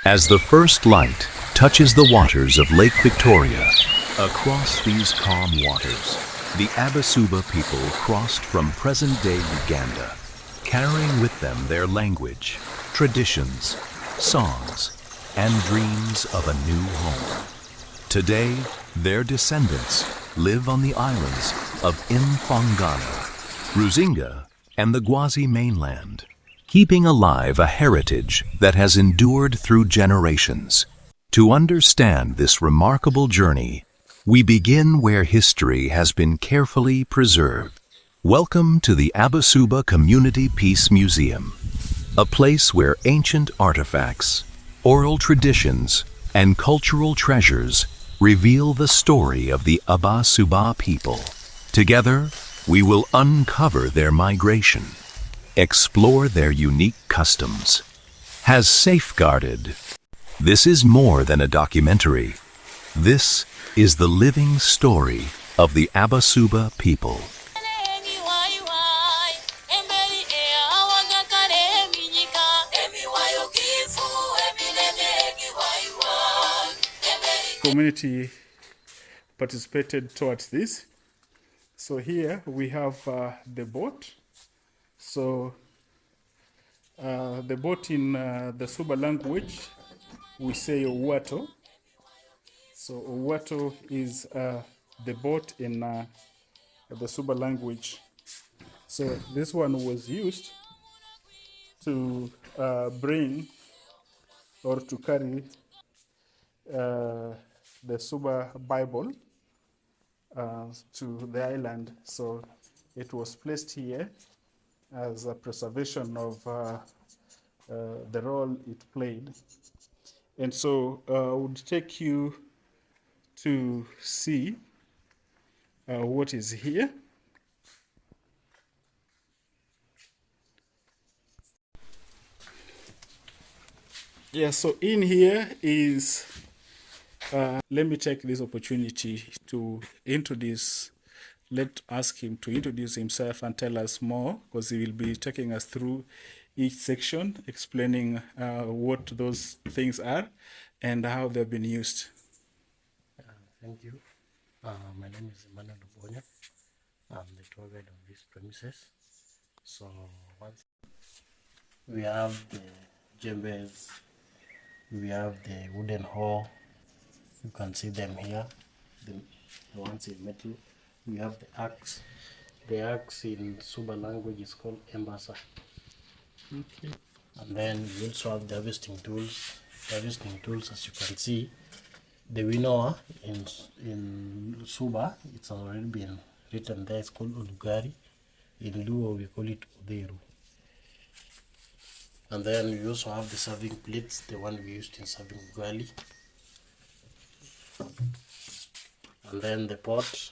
As the first light touches the waters of Lake Victoria, across these calm waters, the Abasuba people crossed from present-day Uganda, carrying with them their language, traditions, songs, and dreams of a new home. Today, their descendants live on the islands of Mfangano, Rusinga, and the Gwasi mainland, keeping alive a heritage that has endured through generations. To understand this remarkable journey, we begin where history has been carefully preserved. Welcome to the Abasuba Community Peace Museum, a place where ancient artifacts, oral traditions, and cultural treasures reveal the story of the Abasuba people. Together, we will uncover their migration, explore their unique customs, has safeguarded. This is more than a documentary. This is the living story of the Abasuba people. Community participated towards this. So here we have the boat. So the boat in the Suba language, we say Owato. So Owato is the boat in the Suba language. So this one was used to bring or to carry the Suba Bible to the island. So it was placed here as a preservation of the role it played. And so I would take you to see what is here. Yeah, so in here is, let me take this opportunity to ask him to introduce himself and tell us more, because he will be taking us through each section, explaining what those things are and how they've been used. Thank you. My name is Mfangano Island. I'm the tour guide of these premises. So once we have the djembes, we have the wooden hoe. You can see them here. The ones in metal. We have the axe. The axe in Suba language is called embasa. Okay. And then we also have the harvesting tools. The harvesting tools, as you can see, the winnower in Suba, it's already been written there. It's called Olugari. In Luo, we call it Oderu. And then we also have the serving plates, the one we used in serving ugali. And then the pot.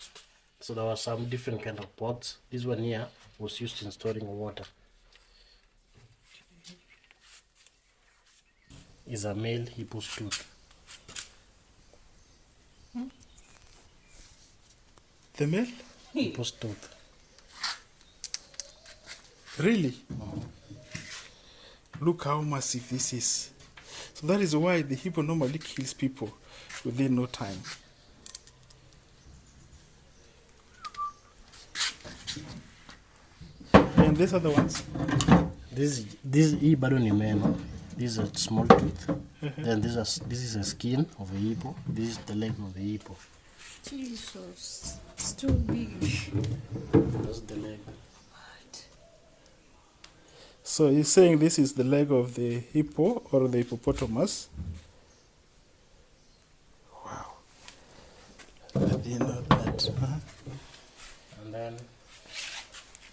So there were some different kind of pots. This one here was used in storing water. Is a male hippo's tooth. The male? Hippo's tooth. Really? Look how massive this is. So that is why the hippo normally kills people within no time. And these are the ones? This bado ni meno. This is a small tooth. Then this is a skin of a hippo. This is the leg of the hippo. Jesus, it's too big. That's the leg. So you're saying this is the leg of the hippo or the hippopotamus? Wow. I didn't know that. And then,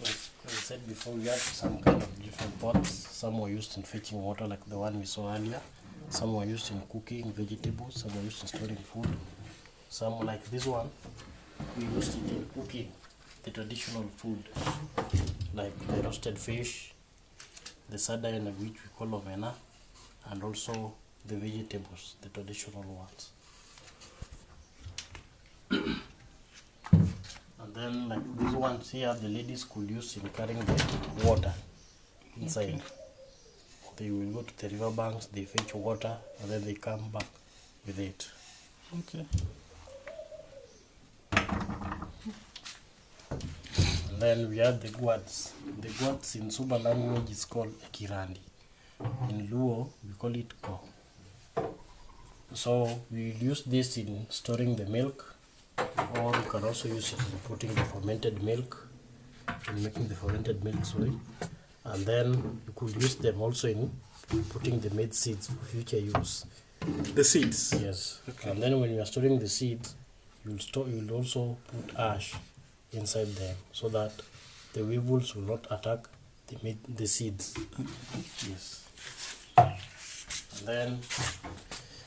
as I said before, we have some kind of different pots. Some were used in fetching water, like the one we saw earlier. Some were used in cooking vegetables. Some were used in storing food. Some, like this one, we used it in cooking the traditional food, like the roasted fish, the sardine, which we call omena, and also the vegetables, the traditional ones. And then, like these ones here, the ladies could use in carrying the water inside. They will go to the river banks, they fetch water, and then they come back with it. Okay. And then we have the Gwats. The Gwats in Suba language is called Ekirandi. In Luo, we call it Ko. So we use this in storing the milk, or you can also use it in putting the fermented milk, in making the fermented milk, sorry. And then you could use them also in putting the maize seeds for future use. The seeds? Yes. Okay. And then when you are storing the seeds, you'll also put ash inside them so that the weevils will not attack the seeds. Yes. And then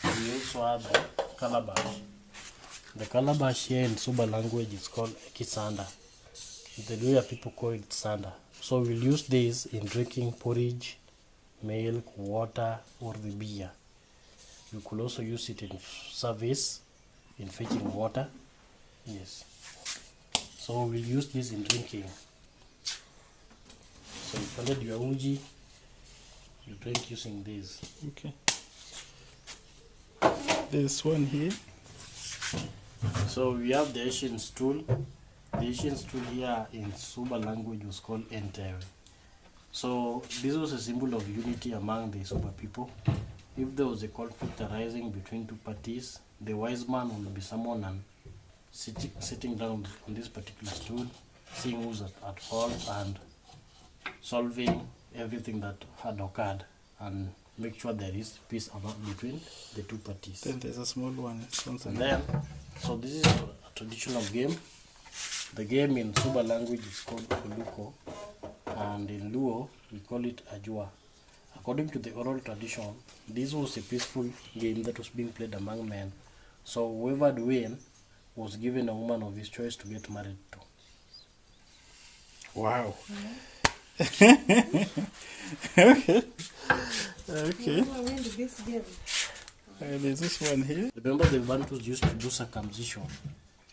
we also have the calabash. The calabash here in Suba language is called Kisanda. The Luya people call it Sanda. So we'll use this in drinking porridge, milk, water, or the beer. You could also use it in service, in fetching water. Yes. So we'll use this in drinking. So you find your uji, you drink using this. Okay. This one here. So we have the Asian stool. The Asian stool here in Suba language was called Entewe. So this was a symbol of unity among the Suba people. If there was a conflict arising between two parties, the wise man would be summoned and sitting down on this particular stool, seeing who's at fault and solving everything that had occurred and make sure there is peace between the two parties. Then there's a small one. And then, so this is a traditional game. The game in Suba language is called Oluko, and in Luo we call it Ajua. According to the oral tradition, this was a peaceful game that was being played among men. So whoever would win was given a woman of his choice to get married to. Wow. Okay. Okay. This game. There's this one here. Remember the Bantus used to do circumcision.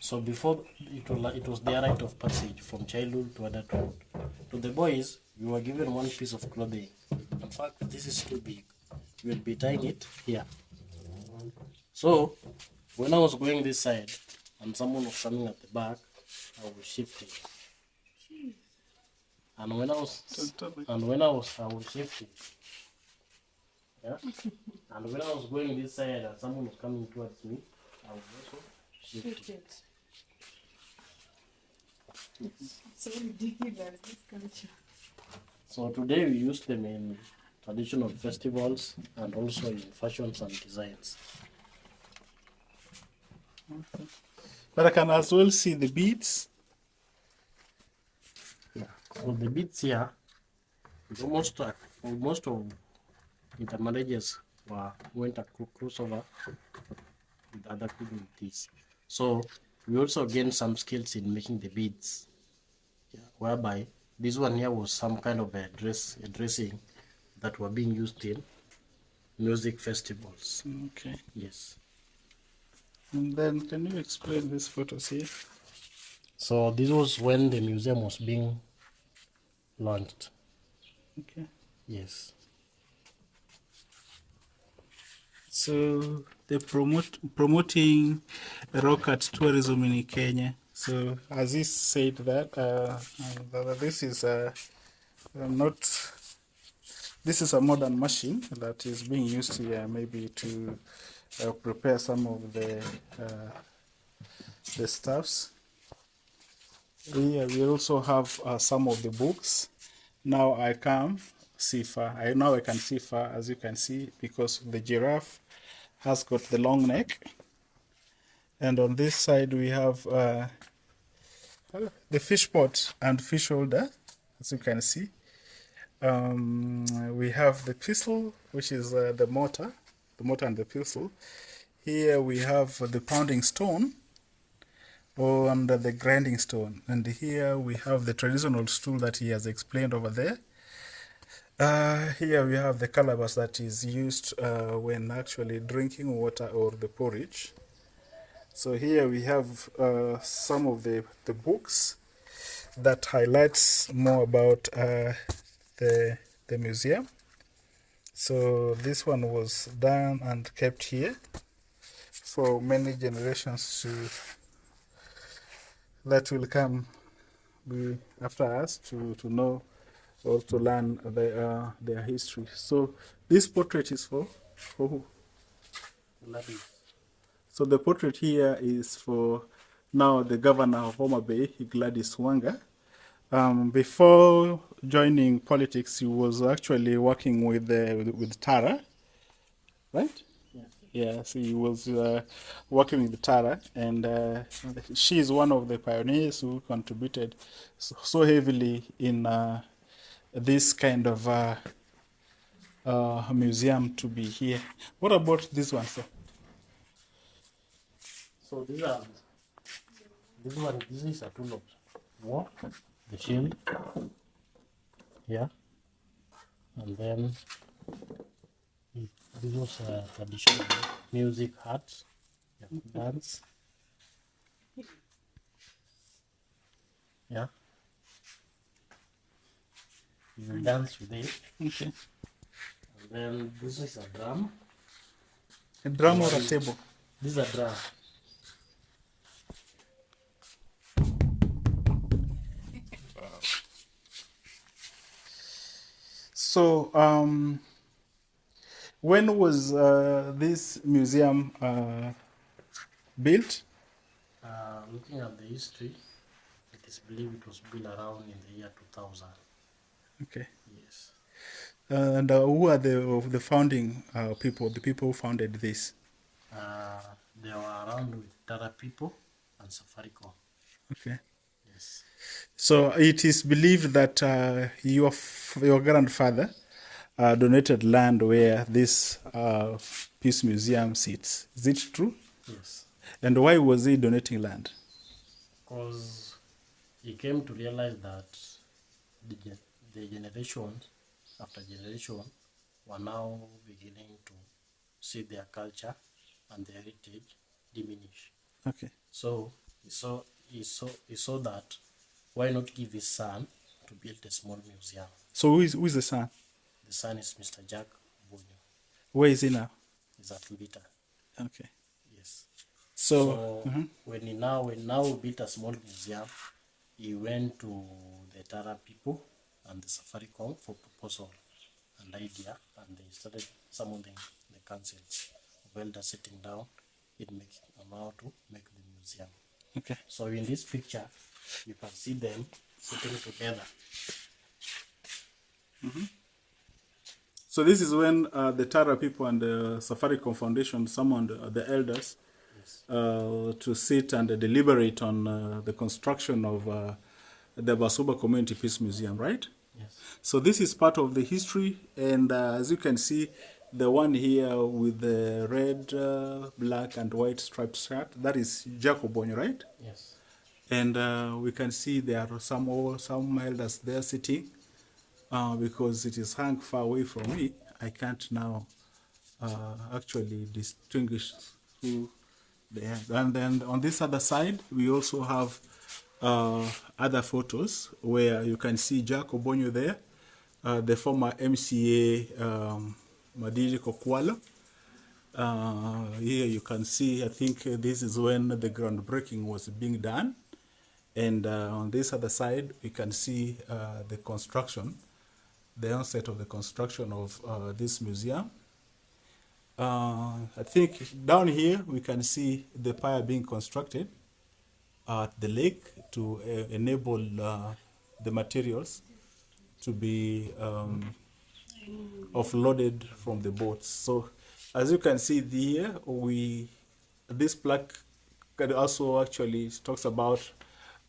So before it was their rite of passage from childhood to adulthood. To the boys, you were given one piece of clothing. In fact, this is too big. You will be tying it here. So when I was going this side and someone was coming at the back, I was shifting. And when I was shifting. Yeah. And when I was going this side and someone was coming towards me, I was also shifting. So ridiculous, this culture. So today we use them in traditional festivals and also in fashions and designs. Okay. But I can as well see the beads. Yeah. So the beads here, most of intermarriages went across over with other communities. So we also gained some skills in making the beads, whereby this one here was some kind of a dressing that were being used in music festivals. Okay. Yes. And then can you explain these photos here? So this was when the museum was being launched. Okay. Yes. So they're promoting rock art tourism in Kenya. So as he said that, this is this is a modern machine that is being used here, maybe to prepare some of the stuffs. Here we also have some of the books. Now I can see far. Now I can see far, as you can see, because the giraffe has got the long neck. And on this side we have the fish pot and fish holder, as you can see. We have the pistol, which is the mortar and the pistol. Here we have the pounding stone and the grinding stone. And here we have the traditional stool that he has explained over there. Here we have the calabash that is used when actually drinking water or the porridge. So here we have some of the books that highlights more about the museum. So this one was done and kept here for many generations that will come after us to know or to learn their history. So this portrait is for who? Gladys. So the portrait here is for now the governor of Homa Bay, Gladys Wanga. Before joining politics, he was actually working with Tara, right? Yes. Yes, he was working with Tara, and she is one of the pioneers who contributed so heavily in this kind of museum to be here. What about this one, sir? So this is a tool of war, the shield. Yeah. And then this was a traditional music hut, yeah, dance. Yeah. You will dance with it. Okay. And then this is a drum. A drum or a table? This is a drum. So, when was this museum built? Looking at the history, it is believed it was built around in the year 2000. Okay. Yes. And who are the founding people, the people who founded this? They were around with Tara people and Safaricom. Okay. Yes. So it is believed that your grandfather donated land where this Peace Museum sits. Is it true? Yes. And why was he donating land? Because he came to realize that the generations after generation were now beginning to see their culture and their heritage diminish. Okay. So he saw that why not give his son to build a small museum. So who is the son? The son is Mr. Jack Bonyo. Where is he now? He's at Mbita. Okay. Yes. So, So when he now built a small museum, he went to the Tara people and the Safaricom for proposal and idea, and they started summoning the councils of elders sitting down in making on how to make the museum. okay. So in this picture, you can see them sitting together. So this is when the Tara people and the Safaricom Foundation summoned the elders to sit and deliberate on the construction of the Abasuba Community Peace Museum, right? Yes. So this is part of the history, and as you can see, the one here with the red, black, and white striped shirt, that is Jacob Bonyo, right? Yes. And we can see there are some elders there sitting. Because it is hung far away from me, I can't now actually distinguish who they are. And then on this other side, we also have other photos where you can see Jack Obonyo there, the former MCA Madiri Kokwalo. Here you can see, I think this is when the groundbreaking was being done. And on this other side, we can see the construction, the onset of the construction of this museum. I think down here we can see the pier being constructed at the lake to enable the materials to be offloaded from the boats. So as you can see here, this plaque also actually talks about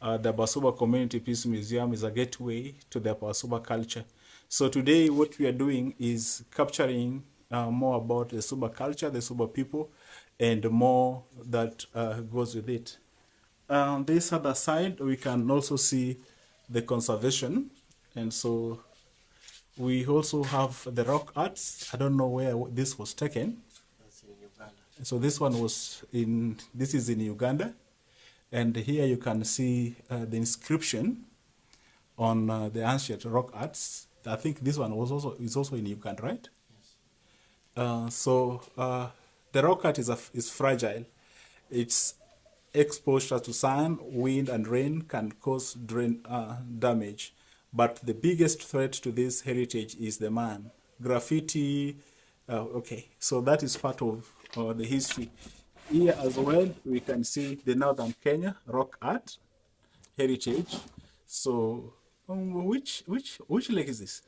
the Abasuba Community Peace Museum is a gateway to the Abasuba culture. So today what we are doing is capturing more about the Suba culture, the Suba people, and more that goes with it. On this other side, we can also see the conservation. And so we also have the rock arts. I don't know where this was taken. That's in Uganda. So this is in Uganda. And here you can see the inscription on the ancient rock arts. I think this one is also in Uganda, right? Yes. The rock art is fragile. Its exposure to sun, wind, and rain can cause damage. But the biggest threat to this heritage is the man. Graffiti, okay, so that is part of the history. Here as well, we can see the Northern Kenya rock art heritage. So, which lake is this?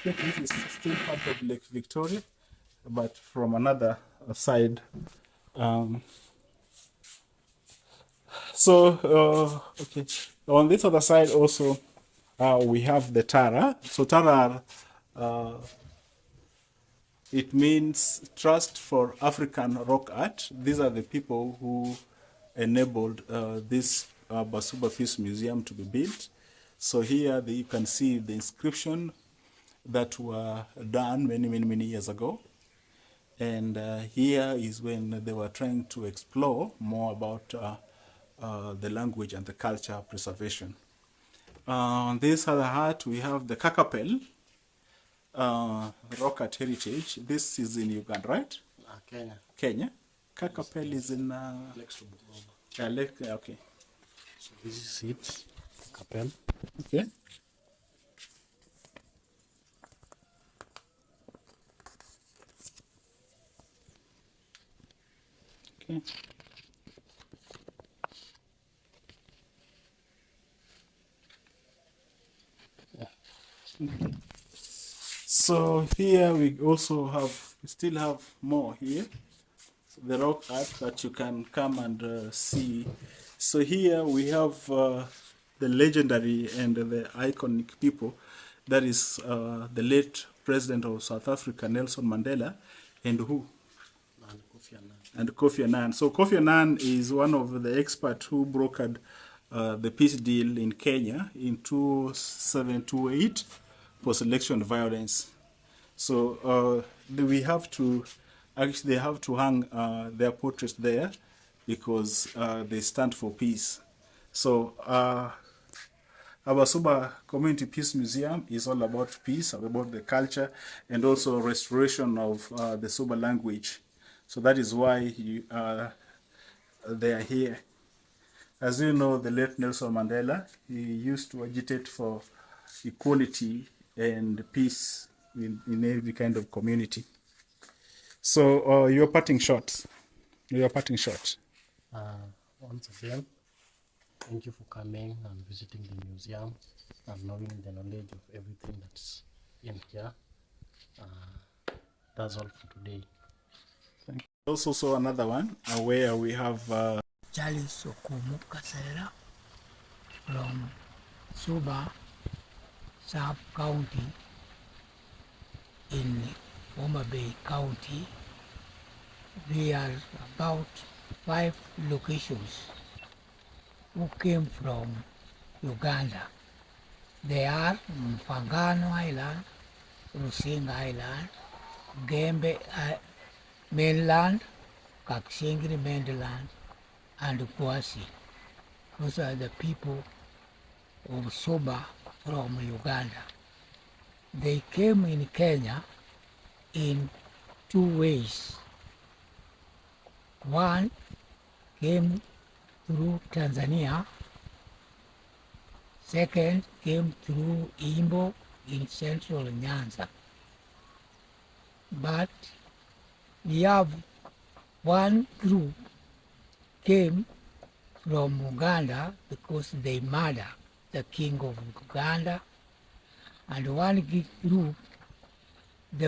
I think this is still part of Lake Victoria, but from another side. Um, okay. On this other side also, we have the Tara. So Tara, it means Trust for African Rock Art. These are the people who enabled this Basuba Peace Museum to be built. So here you can see the inscription that were done many years ago. And here is when they were trying to explore more about the language and the culture preservation. On this other hat, we have the Kakapel rock art heritage. This is in Uganda, right? Kenya. Kenya. Kakapel is in Next to Bungoma. Lake. Okay. So this is it. Kapel. Okay. Okay. So here we still have more here, the rock art that you can come and see. So here we have the legendary and the iconic people, that is the late president of South Africa, Nelson Mandela, and who? And Kofi Annan. And Kofi Annan. So Kofi Annan is one of the experts who brokered the peace deal in Kenya in 2007-2008 post-election violence. So they have to hang their portraits there because they stand for peace. So Abasuba Community Peace Museum is all about peace, about the culture, and also restoration of the Suba language. So that is why they are here. As you know, the late Nelson Mandela, he used to agitate for equality and peace in every kind of community. So your parting shot. Once again, thank you for coming and visiting the museum and knowing the knowledge of everything that's in here. That's all for today. Thank you. Also saw another one where we have Charles Kasera from Suba sub-county in Homa Bay County. We are about 5 locations who came from Uganda. They are Mfangano Island, Rusinga Island, Gembe mainland, Kaksingiri mainland, and Gwasi. Those are the people of Suba from Uganda. They came in Kenya in 2 ways. One came through Tanzania. Second came through Imbo in central Nyanza. But we have one group came from Uganda because they murdered the king of Uganda, and one group, the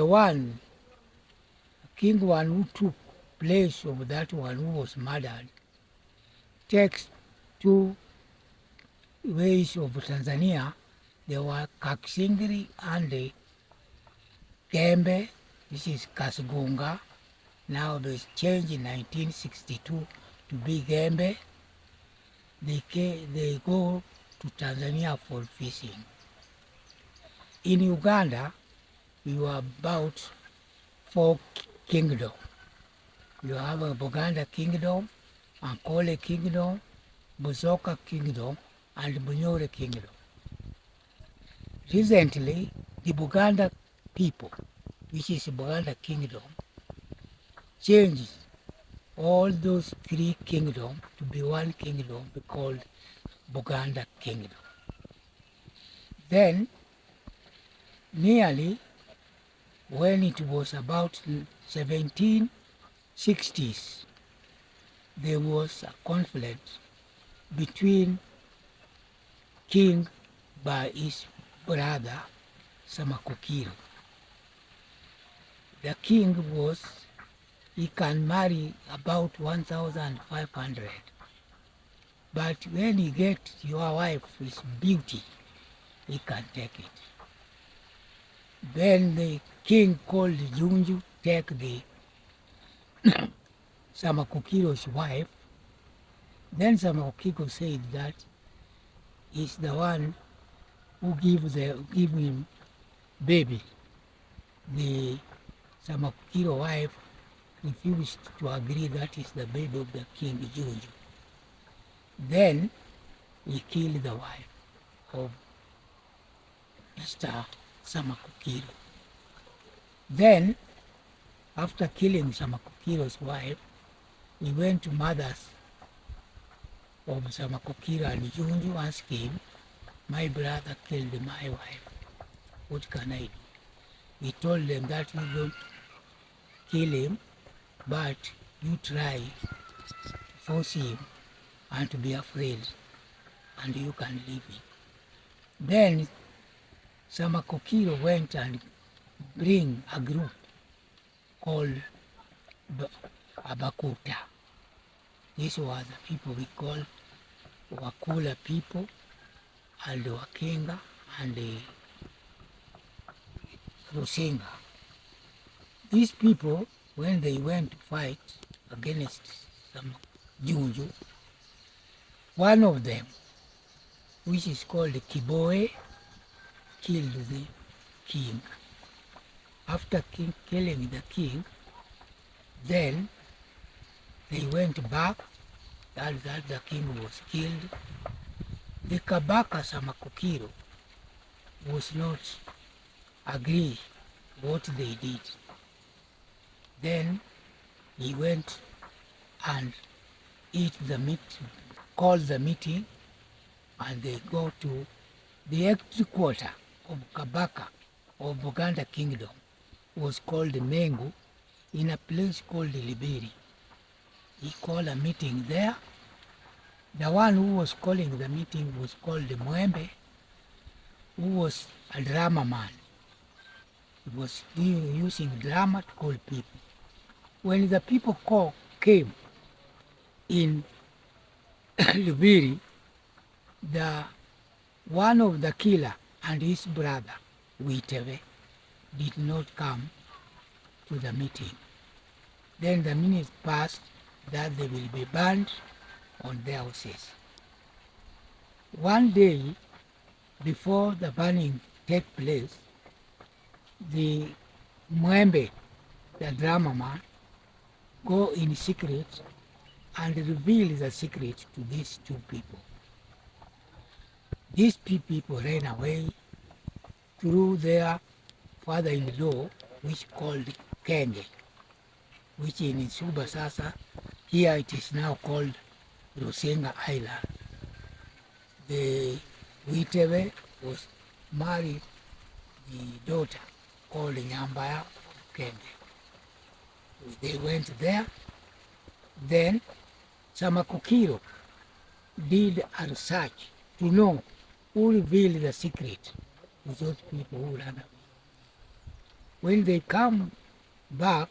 king one who took place of that one who was murdered, takes 2 ways of Tanzania. There were Kaksingiri and Gembe, this is Kasgunga. Now there's change in 1962 to be Gembe. They go to Tanzania for fishing. In Uganda, we were about 4 kingdoms. You have a Buganda kingdom, Ankole kingdom, Buzoka kingdom, and Bunyore kingdom. Recently, the Buganda people, which is Buganda kingdom, changed all those three kingdoms to be one kingdom called Buganda kingdom. Then, nearly when it was about 1760s, there was a conflict between king by his brother Samakokiro. The king he can marry about 1,500, but when he gets your wife's beauty, he can take it. Then the king called Junju take the Samakokiro's wife. Then Samakokiro said that he's the one who give him baby. The Samakokiro wife refused to agree that is the baby of the king Junju. Then he killed the wife of Mr. Samakokiro. Then, after killing Samakokiro's wife, he went to mothers of Samakokiro and Junju asked him, my brother killed my wife. What can I do? He told them that you don't kill him, but you try to force him and to be afraid, and you can leave him. Then Samakokiro went and bring a group called Abakuta. These were the people we call Wakula people and the Wakinga and the Rusinga. These people, when they went to fight against some Junju, one of them, which is called Kiboe, killed the king. After killing the king, then they went back, that the king was killed. The Kabaka Samakokiro was not agree what they did. Then he went and called the meeting, and they go to the headquarters of Kabaka of Buganda Kingdom, was called Mengu, in a place called Liberi. He called a meeting there. The one who was calling the meeting was called Mwembe, who was a drama man. He was using drama to call people. When the people came in Liberi, one of the killer and his brother, Witeve, did not come to the meeting. Then the minutes passed that they will be burned on their houses. One day before the burning take place, the Mwembe, the drama man, go in secret and reveal the secret to these two people. These people ran away through their father-in-law, which called Kenge, which in Suba Sasa, here it is now called Rusinga Island. The Witeve was married the daughter called Nyambaya of Kenge. They went there. Then Samakokiro did a research to know who revealed the secret to those people who ran away. When they come back,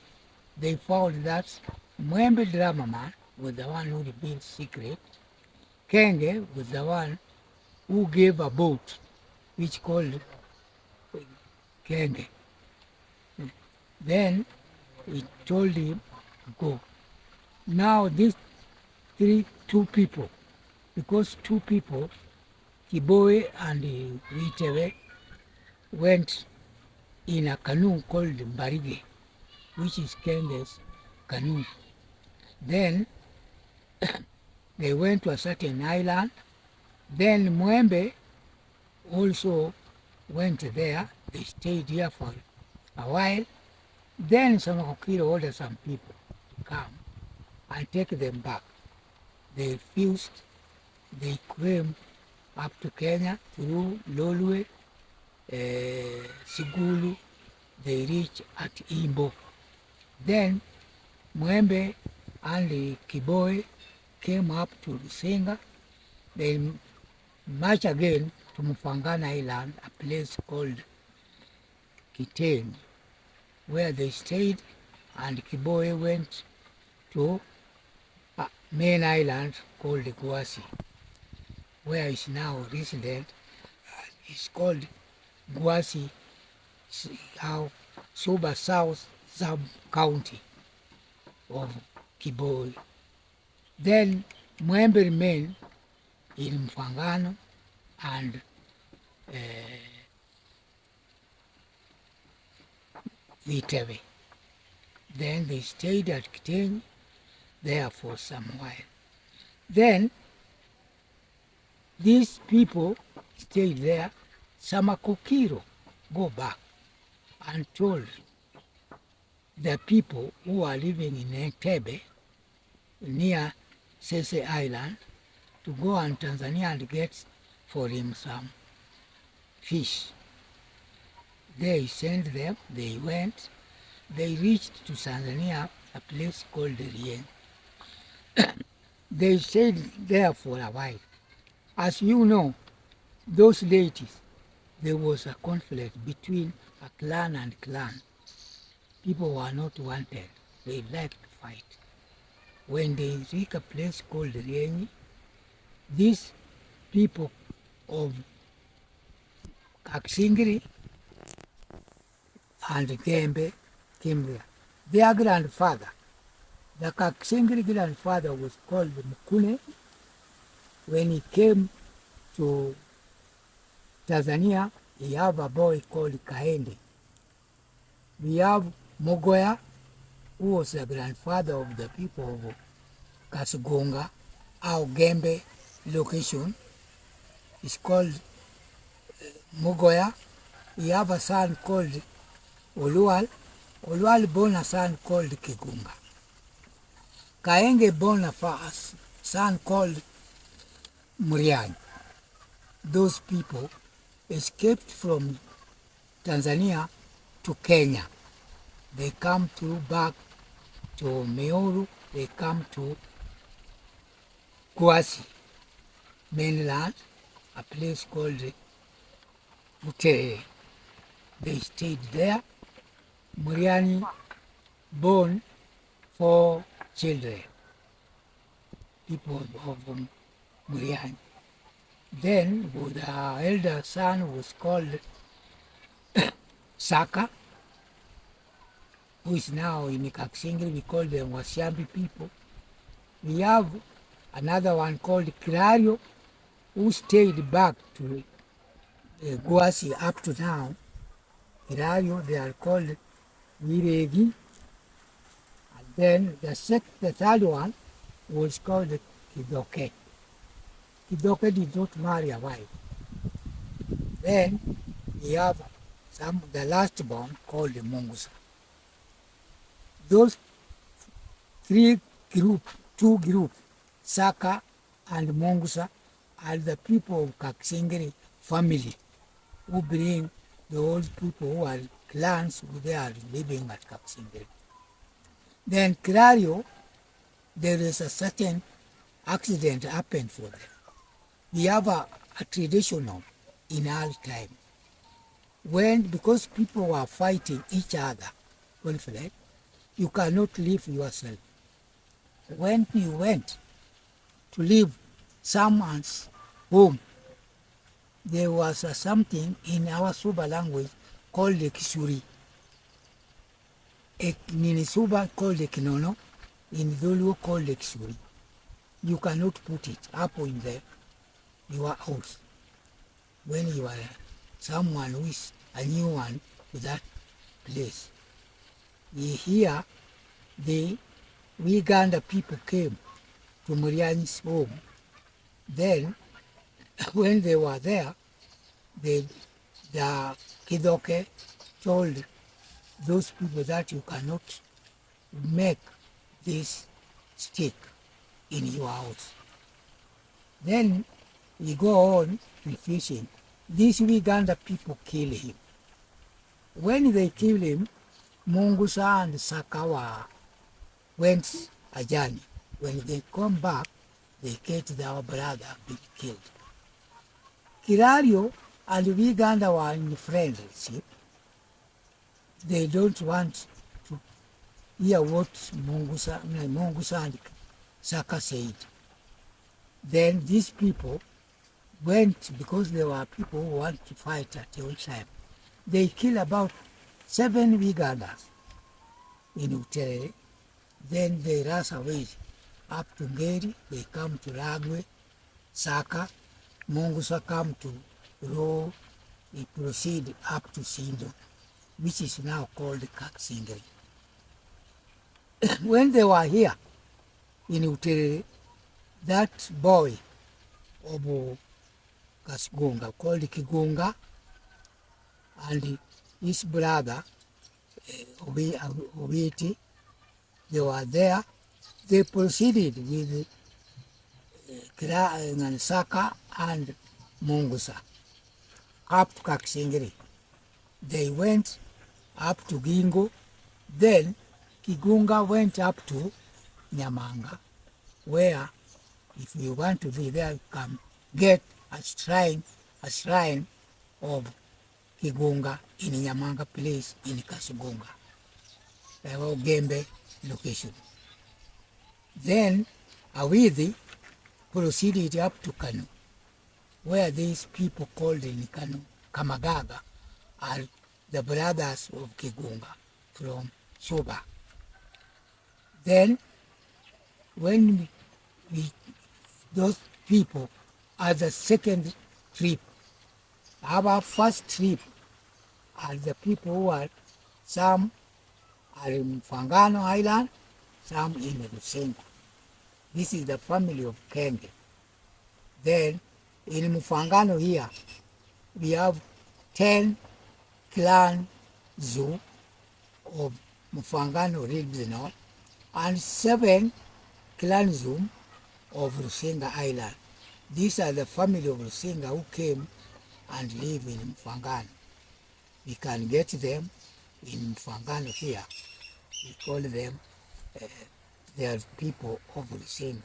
they found that Mwembe drama man was the one who revealed secret. Kenge was the one who gave a boat, which called Kenge. Then he told him to go. Now these two people, because two people, Kiboe and Witeve, went in a canoe called Mbarige, which is Kenge's canoe. Then they went to a certain island. Then Mwembe also went there. They stayed here for a while. Then some Kokiro ordered some people to come and take them back. They refused. They came up to Kenya through Lolwe, Sigulu. They reached at Imbo. Then Mwembe and Kiboe came up to Rusinga. They marched again to Mfangano Island, a place called Kiteng, where they stayed, and Kiboe went to a main island called Gwasi, where is now resident. It's called Gwasi, Suba South sub-county of Kiboe. Then Mwembe remained in Mfangano and Vitebe. Then they stayed at Kiteng there for some while. Then these people stayed there. Samakokiro go back and told the people who are living in Entebbe near Sese Island to go on Tanzania and get for him some fish. They sent them, they went, they reached to Tanzania, a place called Rien. They stayed there for a while. As you know, those deities, there was a conflict between a clan and clan. People were not wanted. They liked to fight. When they reached a place called Rieni, these people of Kaksingiri and Gembe came there. Their grandfather, the Kaksingiri grandfather, was called Mukune. When he came to Tanzania, he have a boy called Kaende. We have Mogoya, who was the grandfather of the people of Kasugonga, our Gembe location. It's called Mogoya. We have a son called Olual. Olual born a son called Kigunga. Kaenge born a son called Muriani. Those people escaped from Tanzania to Kenya. They come through back to Meoru, they come to Gwasi mainland, a place called Utere. They stayed there. Muriani born 4 children, people of Muriani. Then the elder son was called Saka, who is now in Kaksingiri. We call them Wasiambi people. We have another one called Kirario, who stayed back to Gwasi up to now. Kirario, they are called Viregi. And then the third one was called Kidoke. Kidoke did not marry a wife. Then we have the last born called Mungusa. Those two groups, Saka and Mungusa, are the people of Kaksingiri family who bring the old people who are clans who they are living at Kaksingiri. Then Kirario, there is a certain accident happened for them. We have a traditional in our time. Because people were fighting each other, conflict, you cannot leave yourself. When you went to leave someone's home, there was something in our Suba language called the Kisuri. In Suba called the Kinono, in Zulu called the Kisuri. You cannot put it up in your house. When you are someone who is a new one to that place. Here, the Uganda people came to Muriani's home. Then, when they were there, they the Kidoke told those people that you cannot make this stick in your house. Then we go on with fishing. These Uganda people kill him. When they kill him, Mungusa and Sakawa went a journey. When they come back, they get our brother being killed. Kirario and Uganda were in friendship. They don't want to hear what Mungusa and Saka said. Then these people went, because there were people who want to fight at the old time. They killed about 7 Ugandans in Uterere. Then they rush away up to Ngeri, they come to Ragwe, Saka, Mungusa come to Ro, he proceed up to Sindo, which is now called Kaksingeri. When they were here in Uterere, that boy, Obo Kasgunga, called Kigunga, and his brother, Obiti, they were there. They proceeded with Saka and Mungusa up to Kaksingiri. They went up to Gingo. Then Kigunga went up to Nyamanga, where if you want to be there, you can get a shrine of Kigunga in Nyamanga place in Kasugunga, or Gembe location. Then Awidi proceeded up to Kanu, where these people called in Kanu Kamagaga are the brothers of Kigunga from Soba. Then when those people are the second trip, our first trip are the people who are, some are in Mfangano Island, some in Rusinga. This is the family of Kenge. Then in Mfangano here, we have 10 clan zoo of Mfangano regional and 7 clan zoo of Rusinga Island. These are the family of Rusinga who came and live in Mfangano. We can get them in Mfangano here. We call them, they are people of Rusinga.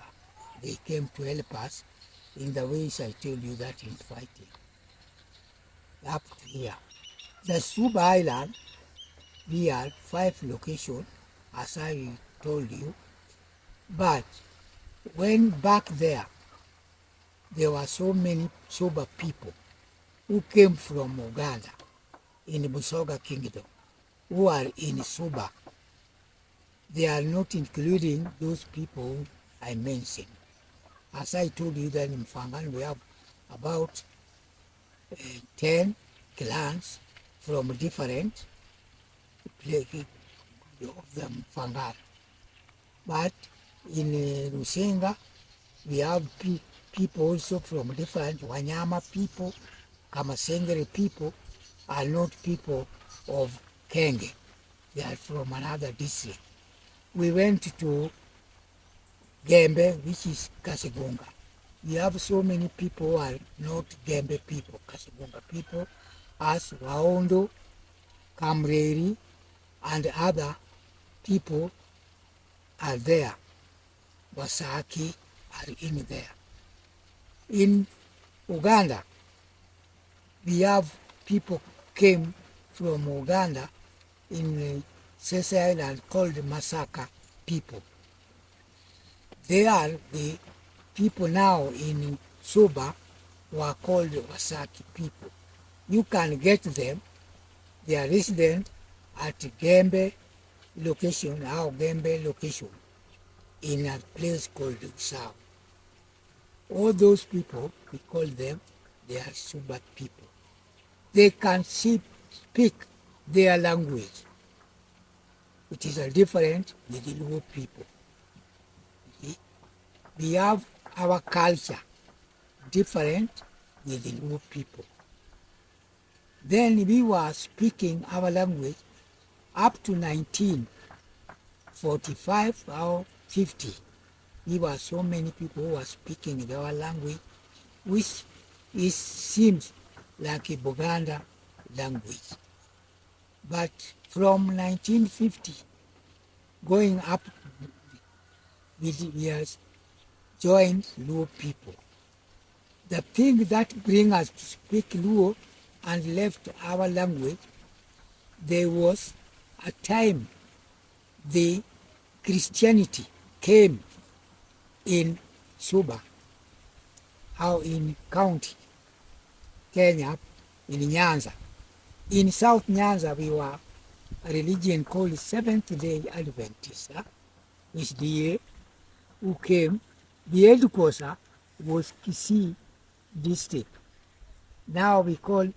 They came to help us in the ways I told you that in fighting. Up to here. The Suba Island, we are 5 locations, as I told you. But when back there were so many Suba people who came from Uganda in Busoga Kingdom, who are in Suba. They are not including those people I mentioned. As I told you that in Mfangano we have about 10 clans from different places of the Mfangano. But in Rusinga, we have people also from different Wanyama people, Kamasengere people, are not people of Kenge. They are from another district. We went to Gembe, which is Kasigunga. We have so many people who are not Gembe people, Kasigunga people, as Waondo, Kamreri, and other people are there. Wasaki are in there. In Uganda, we have people came from Uganda in Sese Island called Masaka people. They are the people now in Suba who are called Wasaki people. You can get them, they are resident at Gembe location, our Gembe location, in a place called Usao. All those people, we call them, they are Suba people. They can speak their language. It is a different with the Luo people. See? We have our culture different with the Luo people. Then we were speaking our language up to 1945 or 50. We were so many people who were speaking our language, which seems like a Buganda language. But from 1950 going up, we has joined Luo people. The thing that brings us to speak Luo and left our language, there was a time the Christianity came in Suba, or in county, Kenya, in Nyanza. In South Nyanza, we were a religion called Seventh-day Adventists, which the who came. The headquarters was Kisii district. Now we call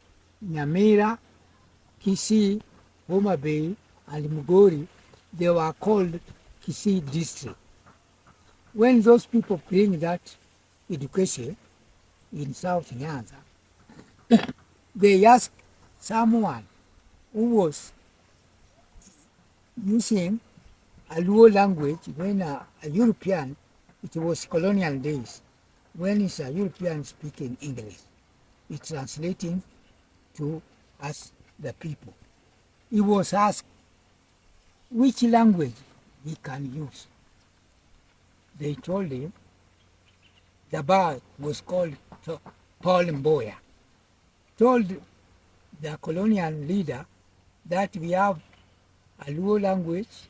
Nyamira, Kisii, Homa Bay, and Mugori. They were called Kisii district. When those people bring that education in South Nyanza, they ask someone who was using a Luo language when a European, it was colonial days, when it's a European speaking English, it's translating to us, the people. He was asked which language we can use. They told him the bar was called Paul Mboya. Told the colonial leader that we have a Luo language,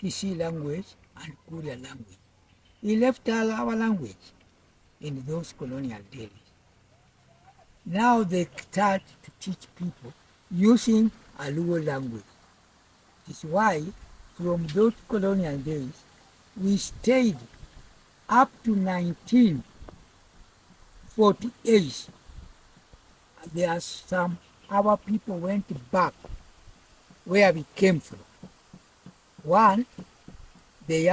Kisii language, and Kuria language. He left all our language in those colonial days. Now they start to teach people using a Luo language. It's why from those colonial days we stayed up to 1948. There are some our people went back where we came from. One, they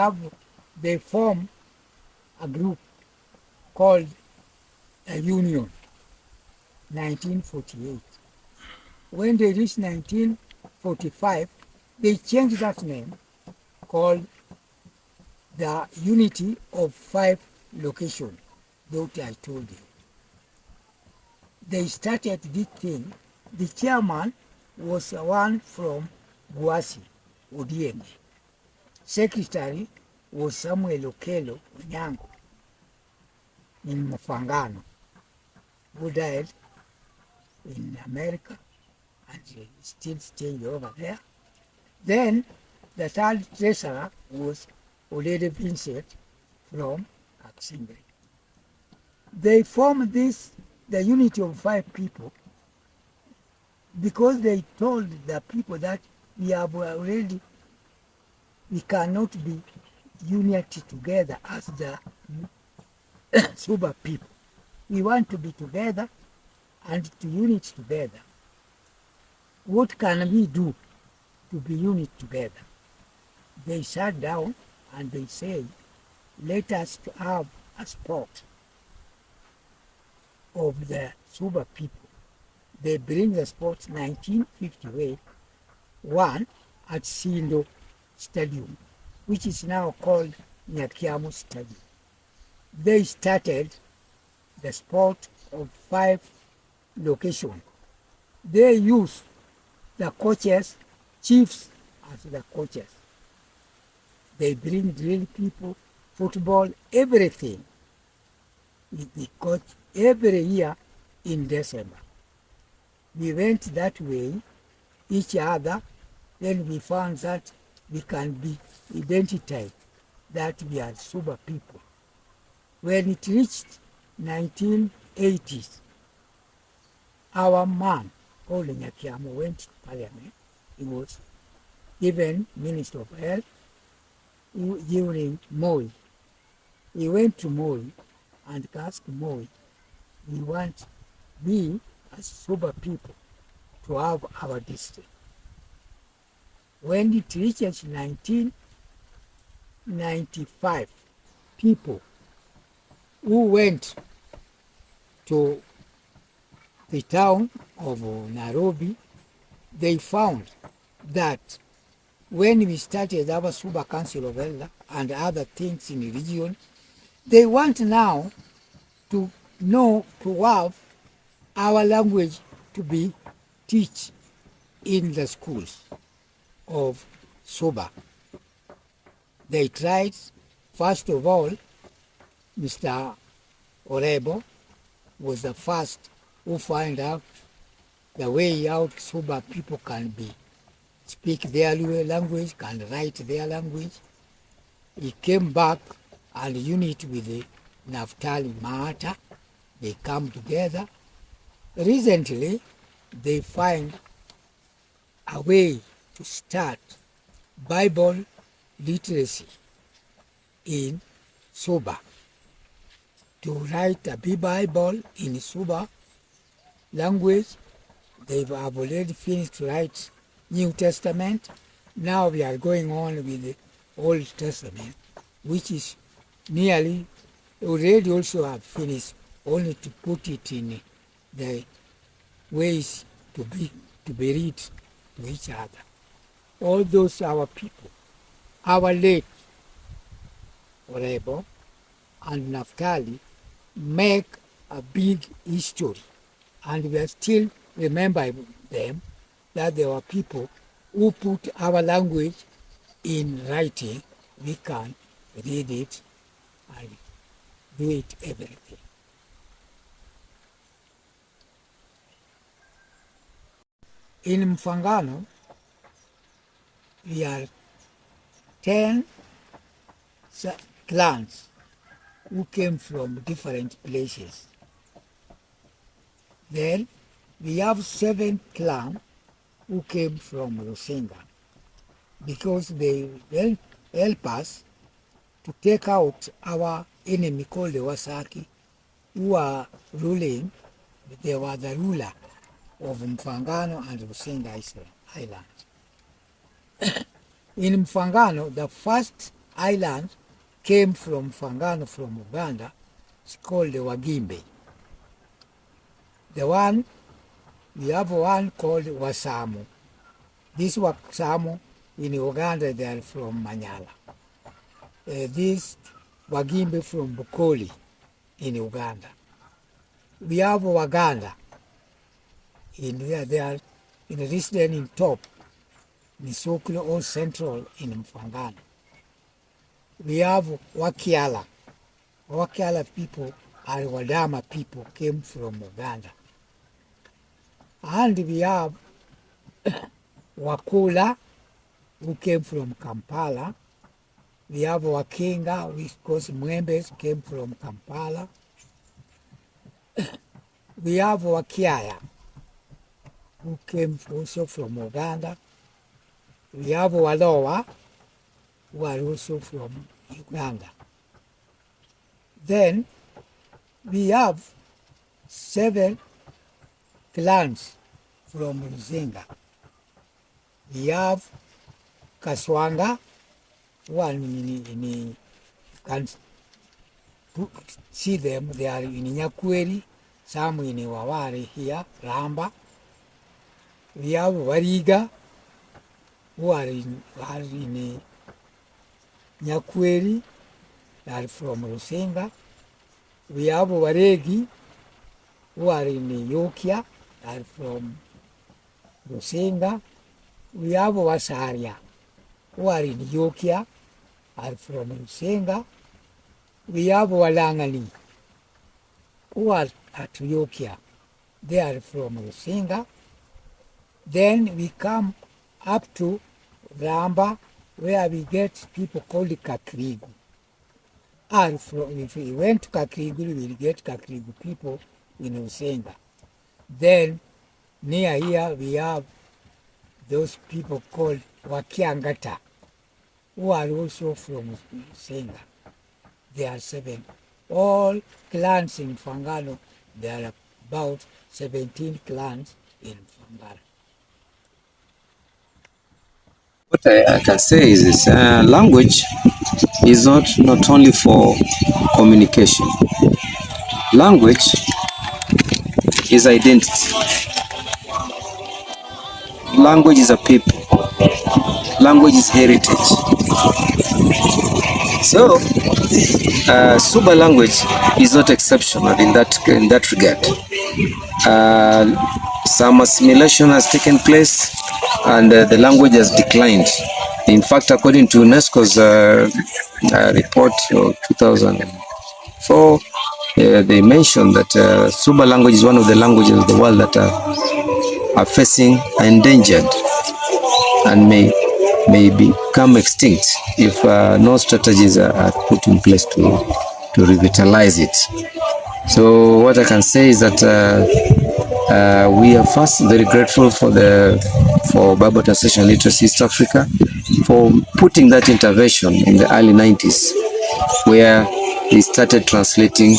formed a group called a union, 1948. When they reached 1945, they changed that name, called the Unity of Five Locations, that I told you. They started this thing. The chairman was one from Gwasi, Odienge. Secretary was Samuel Okelo Onyango in Mfangano, who died in America and still staying over there. Then the third treasurer was Olede Vincent from Assembly. They formed this, the unity of five people, because they told the people that we have already, we cannot be unity together as the Suba people. We want to be together and to unite together. What can we do to be unit together? They sat down and they said, let us have a sport of the Suba people. They bring the sport 1958, one at Sindo Stadium, which is now called Nyakiamu Stadium. They started the sport of 5 locations. They use the coaches, chiefs as the coaches. They bring drill people, football, everything. They coach every year in December. We went that way, each other, then we found that we can be identified that we are Suba people. When it reached 1980s, our man, called Nyakiamo, went to Parliament. He was given Minister of Health during Moi. He went to Moi and asked Moi, we want, we as Suba people, to have our district. When it reaches 1995, people who went to the town of Nairobi, they found that when we started our Abasuba Council of Elders and other things in the region, they want now to know, to have our language to be taught in the schools of Suba. They tried, first of all, Mr. Orebo was the first who find out the way out Suba people can be, speak their language, can write their language. He came back and unit with the Naftali Mahata. They come together. Recently, they find a way to start Bible literacy in Suba, to write a Bible in Suba language. They have already finished to write New Testament. Now we are going on with the Old Testament, which is nearly already also have finished, only to put it in the ways to be read to each other. All those our people, our late Orebo and Naftali, make a big history, and we are still remembering them, that there were people who put our language in writing. We can read it and do it everything. In Mfangano, we are 10 clans who came from different places. Then we have 7 clans who came from Rusinga, because they help us to take out our enemy called the Wasaki, who are ruling. They were the ruler of Mfangano and Rusinga Island. In Mfangano, the first island came from Mfangano from Uganda. It's called the Wagimbe. We have one called Wasamu. This Wasamu in Uganda, they are from Manyala. This Wagimbe from Bukoli in Uganda. We have Waganda. They are in resident in top, Nisokolo or central in Mfangano. We have Wakiala. Wakiala people are Wadama people, came from Uganda. And we have Wakula, who came from Kampala. We have Wakinga, which goes Mwembes, came from Kampala. We have Wakiaya, who came also from Uganda. We have Walowa, who are also from Uganda. Then we have 7 clans from Rusinga. We have Kaswanga, you can see them, they are in Nyakweri, some in Wawari here, Ramba. We have Wariga, who are in Nyakweri, they are from Rusinga. We have Waregi, who are in Yokia, they are from Rusinga. We have Wasaria, who are in Yokia, are from Rusinga. We have Walangani, who are at Yokia, they are from Rusinga. Then we come up to Ramba, where we get people called Kakrigu. And if we went to Kakrigu, we will get Kakrigu people in Rusinga. Then near here we have those people called Wakiangata, who are also from Rusinga. There are 7. All clans in Mfangano, there are about 17 clans in Mfangano. What I can say is this, language is not only for communication. Language is identity. Language is a people. Language is heritage. So, Suba language is not exceptional in that regard. Some assimilation has taken place, and the language has declined. In fact, according to UNESCO's report of 2004, they mentioned that Suba language is one of the languages of the world that are facing endangered and may become extinct if no strategies are put in place to revitalize it. So what I can say is that we are first very grateful for Bible Translation Literacy East Africa for putting that intervention in the early 90s, where they started translating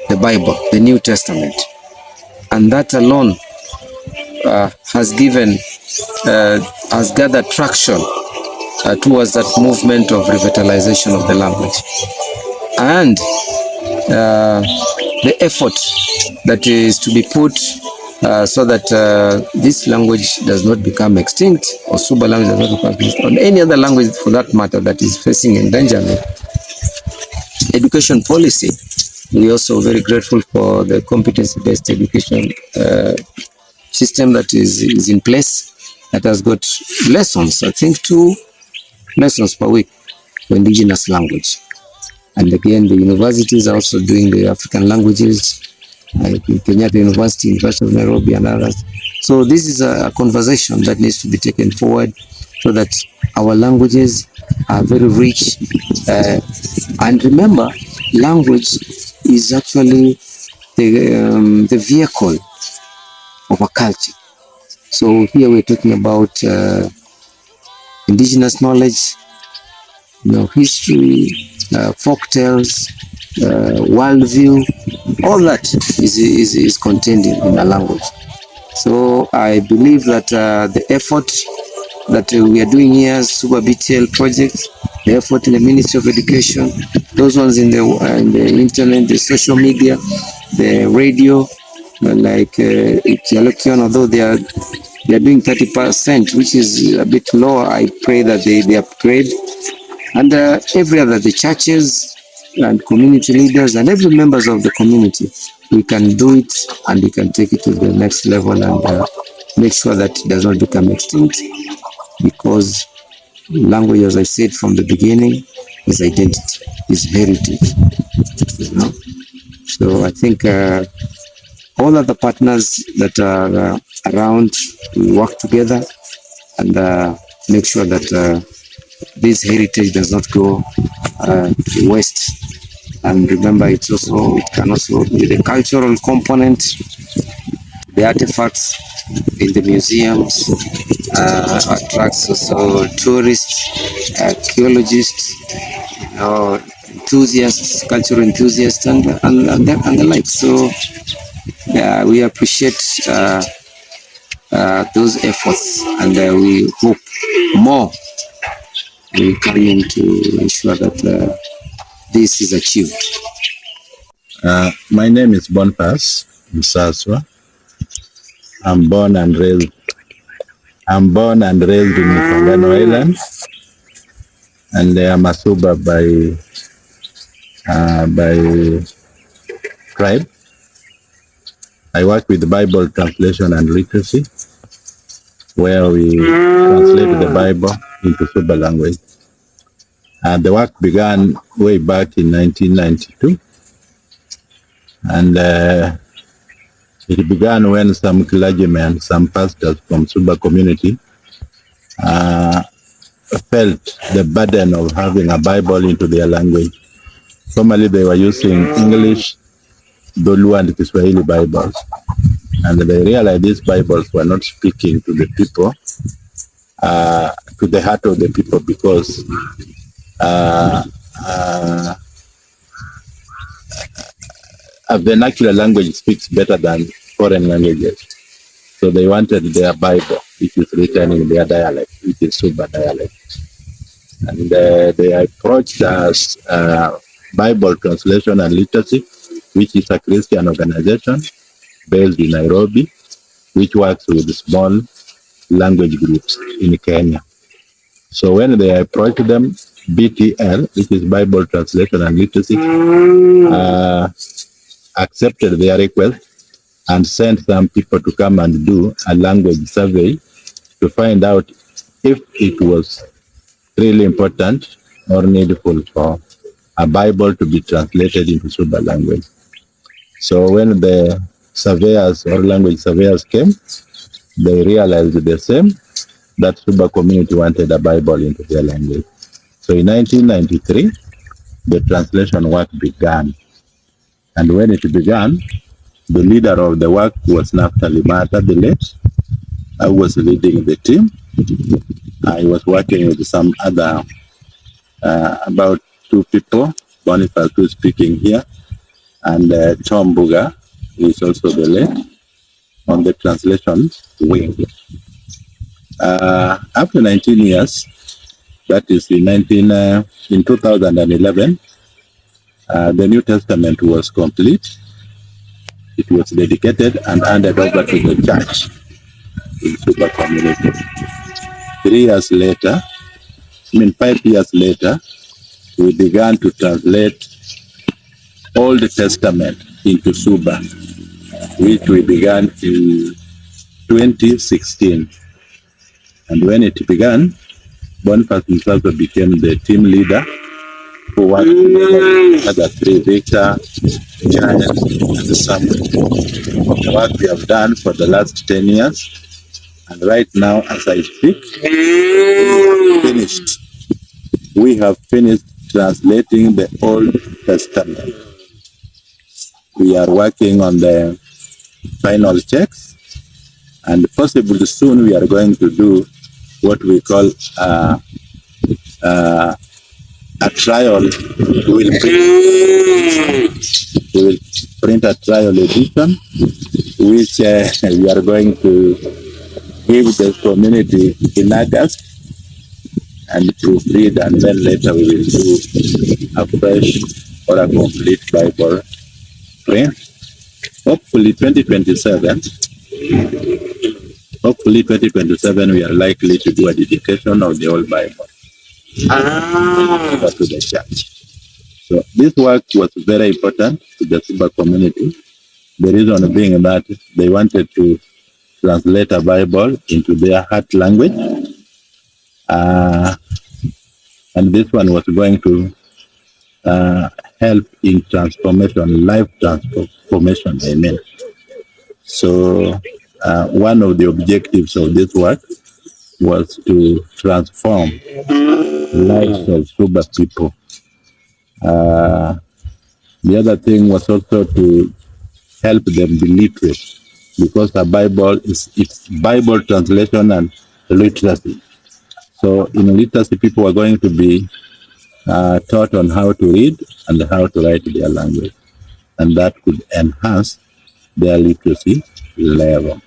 the Bible, the New Testament, and that alone has gathered traction towards that movement of revitalization of the language. And the effort that is to be put so that this language does not become extinct, or Suba language does not become extinct, or any other language for that matter that is facing endangerment. Education policy, we are also very grateful for the competency-based education system that is in place, that has got lessons, I think 2 lessons per week for indigenous language. And again, the universities are also doing the African languages, like in Kenyatta University, University of Nairobi, and others. So this is a conversation that needs to be taken forward so that our languages are very rich. And remember, language is actually the vehicle of a culture. So here we're talking about indigenous knowledge, history, folk tales, worldview, all that is contained in a language. So I believe that the effort that we are doing here, Suba BTL project, the effort in the Ministry of Education, those ones in the internet, the social media, the radio, like Kialokion, although they are doing 30%, which is a bit lower. I pray that they upgrade. And every other, the churches and community leaders and every members of the community, we can do it and we can take it to the next level and make sure that it does not become extinct, because language, as I said from the beginning, is identity, is heritage. So I think all other partners that are around, we work together and make sure that this heritage does not go to waste. And remember, it can also be the cultural component, the artifacts in the museums, attracts also tourists, archaeologists, enthusiasts, cultural enthusiasts, and the like. So we appreciate those efforts, and we hope more will come in to ensure that this is achieved. My name is Boniface Msaswa. I'm born and raised in Mfangano Island, and I'm a Suba by tribe. I work with Bible translation and literacy, where we translate the Bible into Suba language. And the work began way back in 1992. And it began when some clergymen, some pastors from Suba community felt the burden of having a Bible into their language. Formerly they were using English, Dolu and Kiswahili Bibles. And they realized these Bibles were not speaking to the people, to the heart of the people, because a vernacular language speaks better than foreign languages. So they wanted their Bible, which is written in their dialect, which is Suba dialect. And they approached us Bible Translation and Literacy, which is a Christian organization, based in Nairobi, which works with small language groups in Kenya. So when they approached them, BTL, which is Bible Translation and Literacy, accepted their request and sent some people to come and do a language survey to find out if it was really important or needful for a Bible to be translated into Suba language. So when the surveyors or language surveyors came, they realized the same, that Suba community wanted a Bible into their language. So in 1993, the translation work began. And when it began, the leader of the work was Naftali Mata, the late. I was leading the team. I was working with some other, about 2 people, Boniface, who is speaking here, and Tom Buga, who is also the lead on the translation wing. After 19 years, that is in 2011, the New Testament was complete. It was dedicated and handed over to the church in Suba community. 5 years later, we began to translate Old Testament into Suba, which we began in 2016. And when it began, Boniface himself became the team leader, who worked together with other 3, Victor, Giant, and Samuel. The work we have done for the last 10 years. And right now, as I speak, we have finished translating the Old Testament. We are working on the final checks, and possibly soon we are going to do what we call a trial. We will print a trial edition, which we are going to give the community in August and proofread, and then later we will do a fresh or a complete Bible print. Hopefully 2027, we are likely to do a dedication of the whole Bible to the church. So this work was very important to the Suba community. The reason being that they wanted to translate a Bible into their heart language. And this one was going to help in transformation, life transformation, amen. So one of the objectives of this work was to transform lives of Suba people. The other thing was also to help them be literate, because the Bible it's Bible translation and literacy. So in literacy, people are going to be taught on how to read and how to write their language, and that could enhance their literacy level.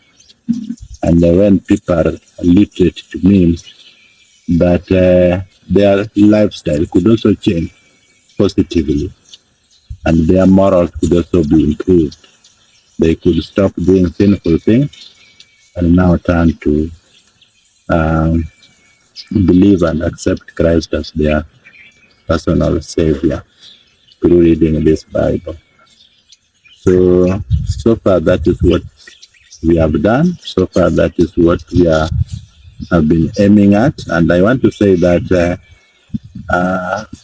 And when people are literate, it means that their lifestyle could also change positively, and their morals could also be improved. They could stop doing sinful things and now turn to believe and accept Christ as their personal savior through reading this Bible. So far that is what we have done. So far that is what we have been aiming at. And I want to say that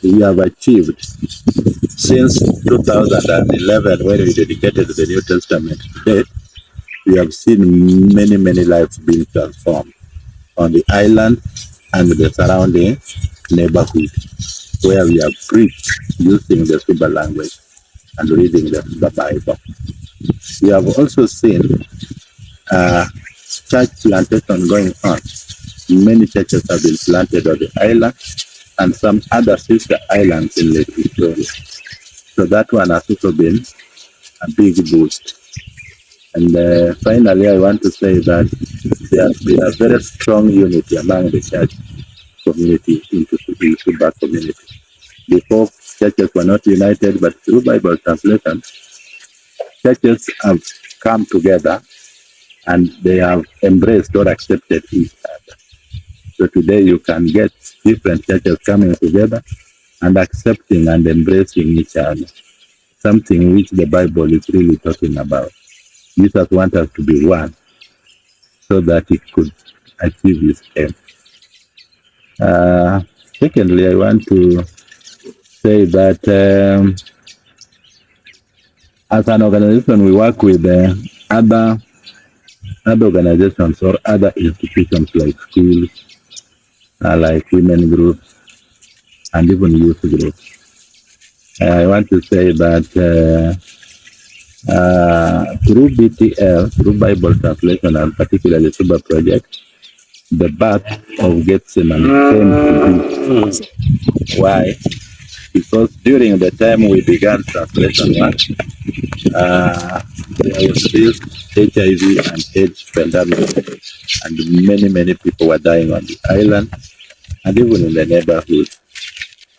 we have achieved, since 2011, when we dedicated the New Testament to date, we have seen many, many lives being transformed on the island and the surrounding neighborhood, where we have preached using the Suba language and reading the Bible. We have also seen church plantation going on. Many churches have been planted on the island and some other sister islands in Lake Victoria. So that one has also been a big boost. And finally, I want to say that there has been a very strong unity among the church community into the Suba community. Before, churches were not united, but through Bible translation, churches have come together and they have embraced or accepted each other. So today you can get different churches coming together and accepting and embracing each other, something which the Bible is really talking about. Jesus wants us to be one so that he could achieve his aim. Secondly, I want to say that as an organization, we work with other organizations or other institutions like schools, like women groups, and even youth groups. I want to say that through BTL, through Bible translation, and particularly Suba project, the birth of Gethsemane came to be. Why? Because during the time we began translation work, there was this HIV and AIDS pandemic, and many people were dying on the island, and even in the neighborhood.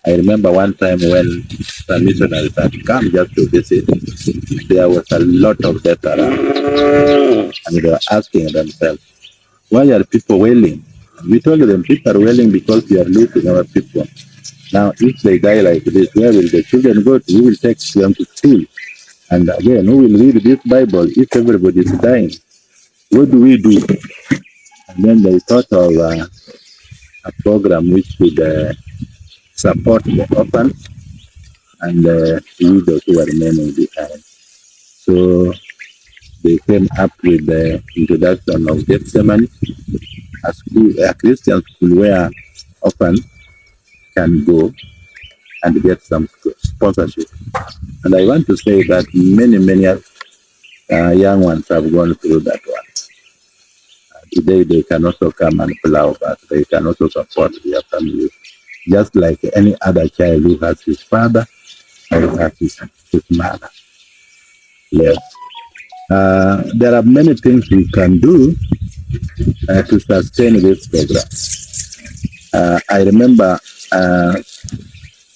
I remember one time when some missionaries had come just to visit, there was a lot of death around, and they were asking themselves, why are people wailing? We told them people are wailing because we are losing our people. Now, if they die like this, where will the children go to? Who will take them to school? And again, who will read this Bible if everybody is dying? What do we do? And then they thought of a program which would support the orphans and the widows who are remaining behind. So they came up with the introduction of Gethsemane, a Christian school where orphans can go and get some sponsorship. And I want to say that many young ones have gone through that one. Today they can also come and plow back. They can also support their families, just like any other child who has his father or has his mother. Yes. There are many things we can do to sustain this program. I remember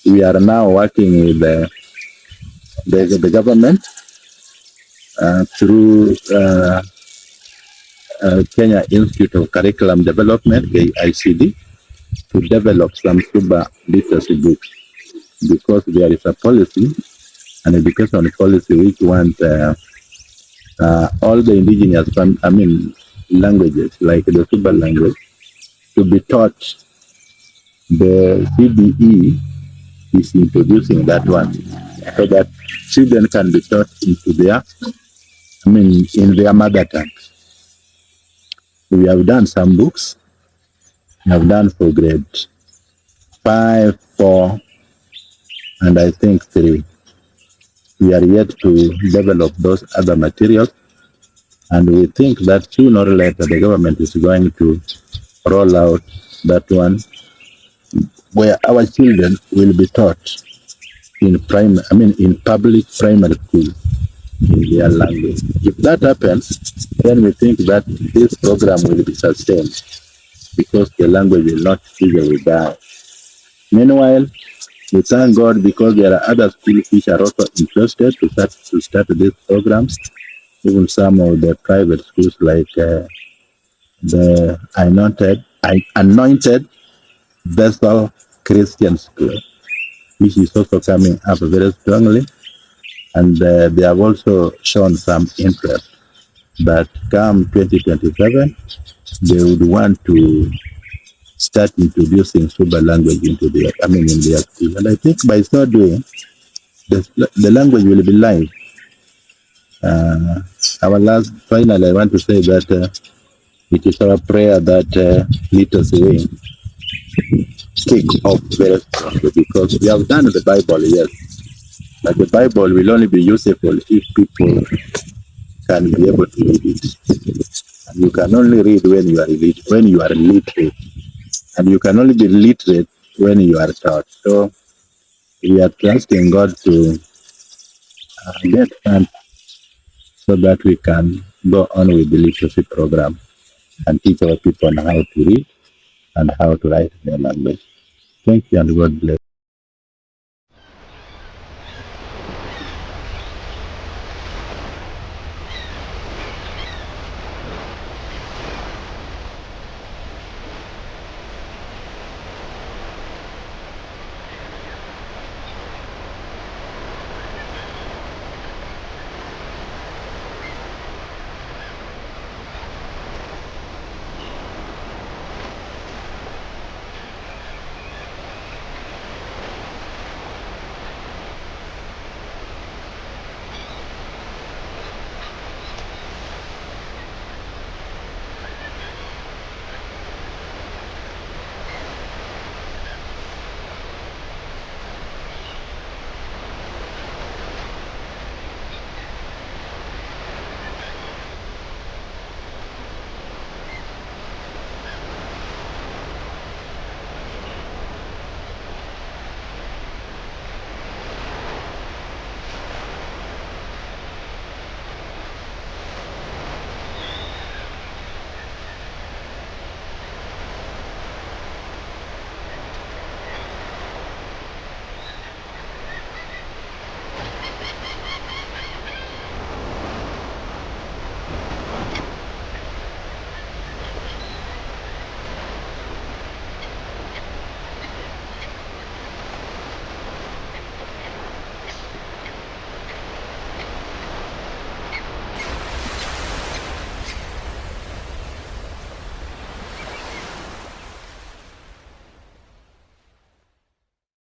we are now working with the government through Kenya Institute of Curriculum Development, KICD, to develop some Suba literacy books, because there is a policy, an education policy, which wants all the indigenous languages, like the Suba language, to be taught. The CBE is introducing that one, so that children can be taught into in their mother tongue. We have done some books. We have done for grade 5, 4, and I think 3. We are yet to develop those other materials, and we think that sooner or later the government is going to roll out that one, where our children will be taught in public primary school in their language. If that happens, then we think that this program will be sustained, because the language will not easily die. Meanwhile, we thank God because there are other schools which are also interested to start these programs. Even some of the private schools like the Anointed Vessel Christian School, which is also coming up very strongly. And they have also shown some interest that come 2027, they would want to start introducing Suba language into in their school. And I think by so doing, the language will be live. Finally, I want to say that it is our prayer that literacy will kick off very strongly, because we have done the Bible, yes, but the Bible will only be useful if people can be able to read it. And you can only read when you are literate, and you can only be literate when you are taught. So we are trusting God to get funds so that we can go on with the literacy program and teach our people how to read and how to write their language. Thank you, and God bless.